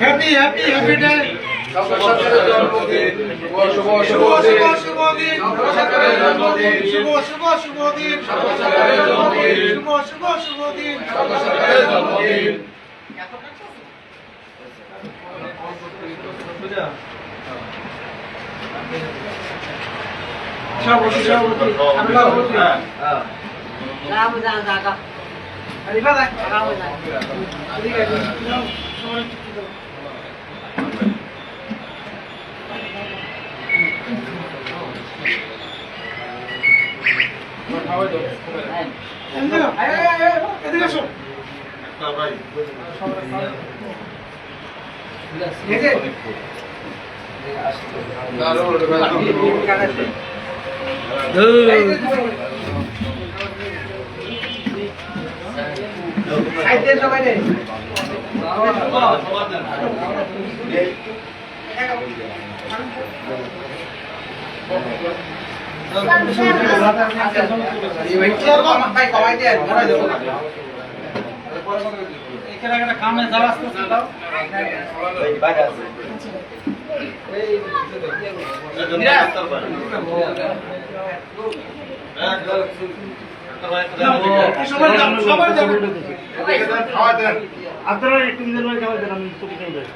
happy happy happy day সরকারের জন্মদিন শুভ শুভ দিন শুভ দিন সরকারের জন্মদিন শুভ শুভ শুভ দিন সরকারের জন্মদিন শুভ শুভ শুভ দিন সরকারের জন্মদিন সভাপতি সভাপতি হ্যাঁ রাম যা দাদা আরে বাবা রাম যা ঠিক আছে সবাই এদিকে আসো ভাই এখানে একটা কামে যাওয়া আসতেছে দাও এই বাইরে আছে এই আপনারা একটু নিজের ভাই খাওয়া দেন আমি ছুটি নিয়ে যাই